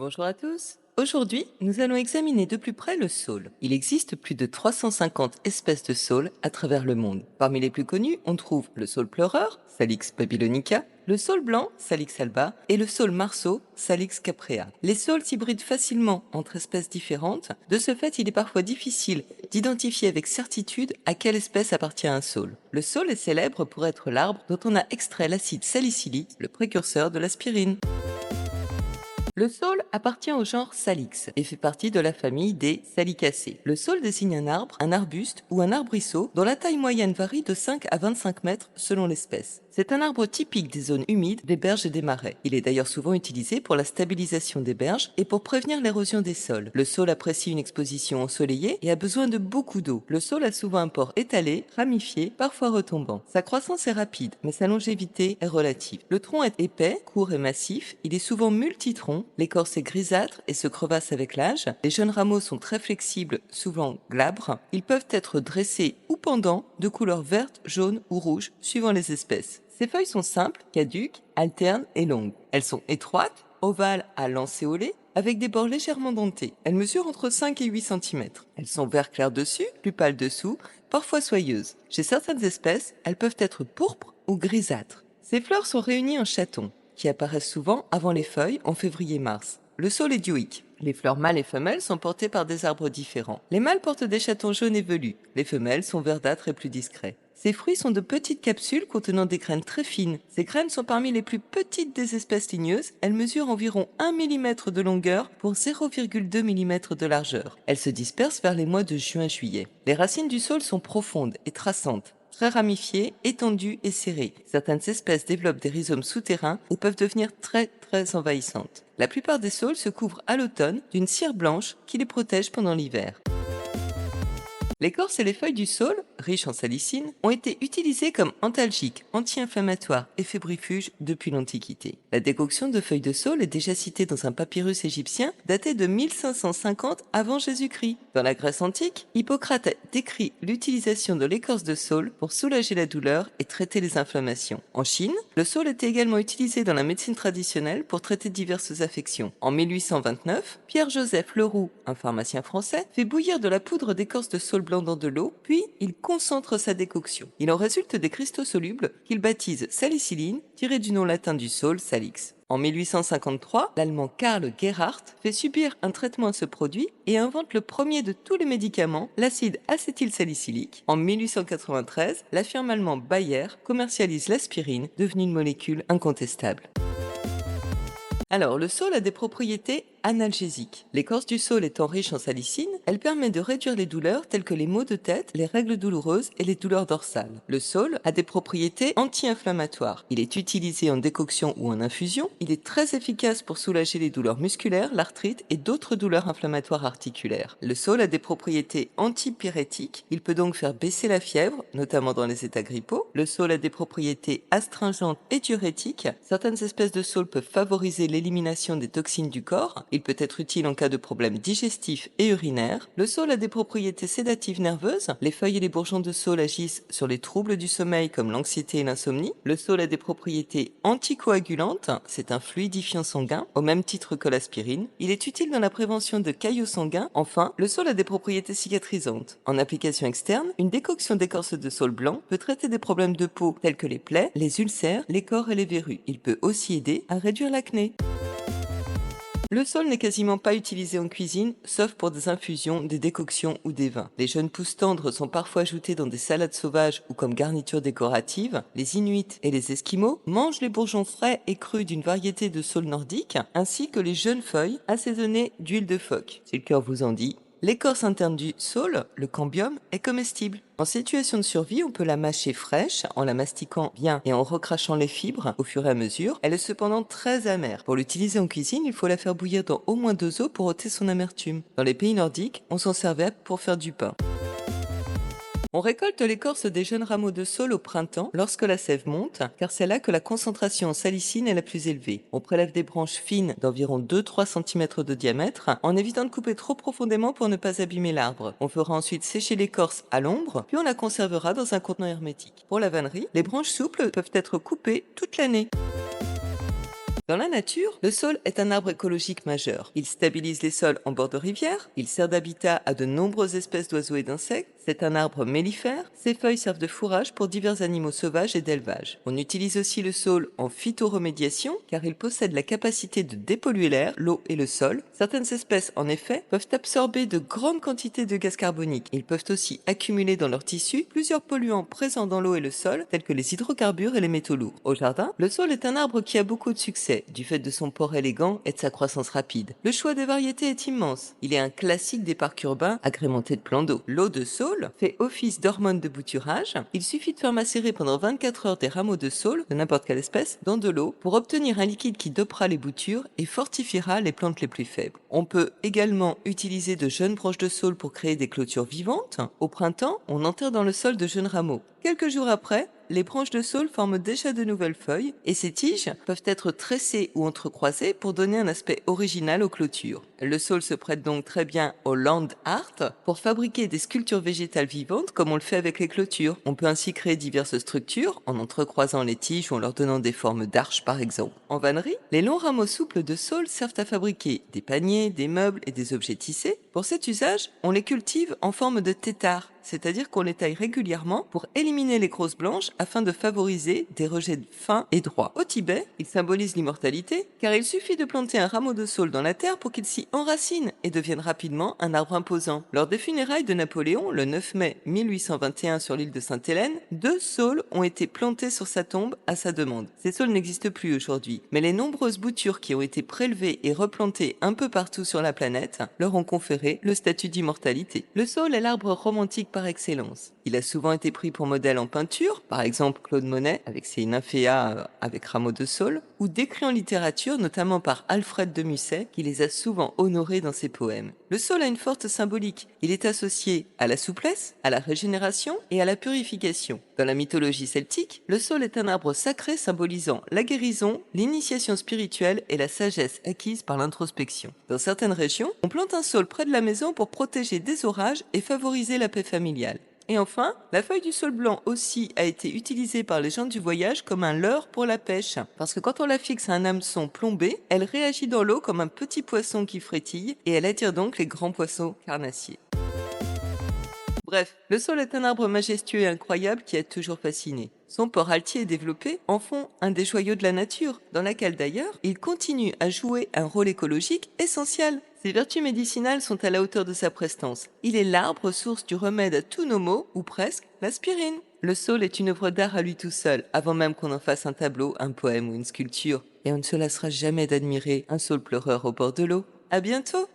Bonjour à tous. Aujourd'hui, nous allons examiner de plus près le saule. Il existe plus de 350 espèces de saules à travers le monde. Parmi les plus connus, on trouve le saule pleureur, Salix babylonica, le saule blanc, Salix alba, et le saule marceau, Salix caprea. Les saules s'hybrident facilement entre espèces différentes. De ce fait, il est parfois difficile d'identifier avec certitude à quelle espèce appartient un saule. Le saule est célèbre pour être l'arbre dont on a extrait l'acide salicylique, le précurseur de l'aspirine. Le saule appartient au genre Salix et fait partie de la famille des Salicacées. Le saule désigne un arbre, un arbuste ou un arbrisseau dont la taille moyenne varie de 5 à 25 mètres selon l'espèce. C'est un arbre typique des zones humides, des berges et des marais. Il est d'ailleurs souvent utilisé pour la stabilisation des berges et pour prévenir l'érosion des sols. Le saule apprécie une exposition ensoleillée et a besoin de beaucoup d'eau. Le saule a souvent un port étalé, ramifié, parfois retombant. Sa croissance est rapide, mais sa longévité est relative. Le tronc est épais, court et massif. Il est souvent multitronc. L'écorce est grisâtre et se crevasse avec l'âge. Les jeunes rameaux sont très flexibles, souvent glabres. Ils peuvent être dressés ou pendants, de couleur verte, jaune ou rouge, suivant les espèces. Ces feuilles sont simples, caduques, alternes et longues. Elles sont étroites, ovales à lancéolées, avec des bords légèrement dentés. Elles mesurent entre 5 et 8 cm. Elles sont vert clair dessus, plus pâles dessous, parfois soyeuses. Chez certaines espèces, elles peuvent être pourpres ou grisâtres. Ces fleurs sont réunies en chatons, qui apparaissent souvent avant les feuilles en février-mars. Le saule est dioïque. Les fleurs mâles et femelles sont portées par des arbres différents. Les mâles portent des chatons jaunes et velus. Les femelles sont verdâtres et plus discrets. Ces fruits sont de petites capsules contenant des graines très fines. Ces graines sont parmi les plus petites des espèces ligneuses. Elles mesurent environ 1 mm de longueur pour 0,2 mm de largeur. Elles se dispersent vers les mois de juin-juillet. Les racines du saule sont profondes et traçantes, très ramifiées, étendues et serrées. Certaines espèces développent des rhizomes souterrains et peuvent devenir très envahissantes. La plupart des saules se couvrent à l'automne d'une cire blanche qui les protège pendant l'hiver. L'écorce et les feuilles du saule, riches en salicine, ont été utilisées comme antalgiques, anti-inflammatoires et fébrifuges depuis l'Antiquité. La décoction de feuilles de saule est déjà citée dans un papyrus égyptien daté de 1550 avant Jésus-Christ. Dans la Grèce antique, Hippocrate a décrit l'utilisation de l'écorce de saule pour soulager la douleur et traiter les inflammations. En Chine, le saule était également utilisé dans la médecine traditionnelle pour traiter diverses affections. En 1829, Pierre-Joseph Leroux, un pharmacien français, fait bouillir de la poudre d'écorce de saule blanc dans de l'eau, puis il concentre sa décoction. Il en résulte des cristaux solubles qu'il baptise salicyline, tirés du nom latin du saule, salix. En 1853, l'Allemand Karl Gerhardt fait subir un traitement à ce produit et invente le premier de tous les médicaments, l'acide acétylsalicylique. En 1893, la firme allemande Bayer commercialise l'aspirine, devenue une molécule incontestable. Alors, le saule a des propriétés analgésiques. L'écorce du saule étant riche en salicine, elle permet de réduire les douleurs telles que les maux de tête, les règles douloureuses et les douleurs dorsales. Le saule a des propriétés anti-inflammatoires. Il est utilisé en décoction ou en infusion. Il est très efficace pour soulager les douleurs musculaires, l'arthrite et d'autres douleurs inflammatoires articulaires. Le saule a des propriétés antipyrétiques. Il peut donc faire baisser la fièvre, notamment dans les états grippaux. Le saule a des propriétés astringentes et diurétiques. Certaines espèces de saule peuvent favoriser l'élimination des toxines du corps. Il peut être utile en cas de problèmes digestifs et urinaires. Le saule a des propriétés sédatives nerveuses. Les feuilles et les bourgeons de saule agissent sur les troubles du sommeil comme l'anxiété et l'insomnie. Le saule a des propriétés anticoagulantes. C'est un fluidifiant sanguin, au même titre que l'aspirine. Il est utile dans la prévention de caillots sanguins. Enfin, le saule a des propriétés cicatrisantes. En application externe, une décoction d'écorce de saule blanc peut traiter des problèmes de peau tels que les plaies, les ulcères, les cors et les verrues. Il peut aussi aider à réduire l'acné. Le saule n'est quasiment pas utilisé en cuisine, sauf pour des infusions, des décoctions ou des vins. Les jeunes pousses tendres sont parfois ajoutés dans des salades sauvages ou comme garniture décorative. Les Inuits et les Esquimaux mangent les bourgeons frais et crus d'une variété de saule nordique, ainsi que les jeunes feuilles assaisonnées d'huile de phoque. Si le cœur vous en dit. L'écorce interne du saule, le cambium, est comestible. En situation de survie, on peut la mâcher fraîche en la mastiquant bien et en recrachant les fibres au fur et à mesure. Elle est cependant très amère. Pour l'utiliser en cuisine, il faut la faire bouillir dans au moins 2 eaux pour ôter son amertume. Dans les pays nordiques, on s'en servait pour faire du pain. On récolte l'écorce des jeunes rameaux de saule au printemps lorsque la sève monte, car c'est là que la concentration en salicine est la plus élevée. On prélève des branches fines d'environ 2-3 cm de diamètre, en évitant de couper trop profondément pour ne pas abîmer l'arbre. On fera ensuite sécher l'écorce à l'ombre, puis on la conservera dans un contenant hermétique. Pour la vannerie, les branches souples peuvent être coupées toute l'année. Dans la nature, le saule est un arbre écologique majeur. Il stabilise les sols en bord de rivière, il sert d'habitat à de nombreuses espèces d'oiseaux et d'insectes, c'est un arbre mellifère, ses feuilles servent de fourrage pour divers animaux sauvages et d'élevage. On utilise aussi le saule en phytoremédiation car il possède la capacité de dépolluer l'air, l'eau et le sol. Certaines espèces, en effet, peuvent absorber de grandes quantités de gaz carbonique. Ils peuvent aussi accumuler dans leurs tissus plusieurs polluants présents dans l'eau et le sol, tels que les hydrocarbures et les métaux lourds. Au jardin, le saule est un arbre qui a beaucoup de succès, du fait de son port élégant et de sa croissance rapide. Le choix des variétés est immense. Il est un classique des parcs urbains agrémenté de plans d'eau. L'eau de saule fait office d'hormone de bouturage. Il suffit de faire macérer pendant 24 heures des rameaux de saule, de n'importe quelle espèce, dans de l'eau pour obtenir un liquide qui dopera les boutures et fortifiera les plantes les plus faibles. On peut également utiliser de jeunes branches de saule pour créer des clôtures vivantes. Au printemps, on enterre dans le sol de jeunes rameaux. Quelques jours après, les branches de saule forment déjà de nouvelles feuilles et ces tiges peuvent être tressées ou entrecroisées pour donner un aspect original aux clôtures. Le saule se prête donc très bien au land art pour fabriquer des sculptures végétales vivantes comme on le fait avec les clôtures. On peut ainsi créer diverses structures en entrecroisant les tiges ou en leur donnant des formes d'arches par exemple. En vannerie, les longs rameaux souples de saule servent à fabriquer des paniers, des meubles et des objets tissés. Pour cet usage, on les cultive en forme de têtards, c'est-à-dire qu'on les taille régulièrement pour éliminer les grosses blanches afin de favoriser des rejets fins et droits. Au Tibet, il symbolise l'immortalité car il suffit de planter un rameau de saule dans la terre pour qu'il s'y enracine et devienne rapidement un arbre imposant. Lors des funérailles de Napoléon, le 9 mai 1821 sur l'île de Sainte-Hélène, 2 saules ont été plantés sur sa tombe à sa demande. Ces saules n'existent plus aujourd'hui, mais les nombreuses boutures qui ont été prélevées et replantées un peu partout sur la planète leur ont conféré le statut d'immortalité. Le saule est l'arbre romantique par excellence. Il a souvent été pris pour modèle en peinture, par exemple Claude Monet avec ses nymphéas avec rameaux de saule, ou décrit en littérature, notamment par Alfred de Musset, qui les a souvent honorés dans ses poèmes. Le saule a une forte symbolique. Il est associé à la souplesse, à la régénération et à la purification. Dans la mythologie celtique, le saule est un arbre sacré symbolisant la guérison, l'initiation spirituelle et la sagesse acquise par l'introspection. Dans certaines régions, on plante un saule près de la maison pour protéger des orages et favoriser la paix familiale. Et enfin, la feuille du saule blanc aussi a été utilisée par les gens du voyage comme un leurre pour la pêche. Parce que quand on la fixe à un hameçon plombé, elle réagit dans l'eau comme un petit poisson qui frétille et elle attire donc les grands poissons carnassiers. Bref, le saule est un arbre majestueux et incroyable qui a toujours fasciné. Son port altier et développé en font un des joyaux de la nature, dans laquelle d'ailleurs il continue à jouer un rôle écologique essentiel. Ses vertus médicinales sont à la hauteur de sa prestance. Il est l'arbre source du remède à tous nos maux, ou presque, l'aspirine. Le saule est une œuvre d'art à lui tout seul, avant même qu'on en fasse un tableau, un poème ou une sculpture. Et on ne se lassera jamais d'admirer un saule pleureur au bord de l'eau. À bientôt!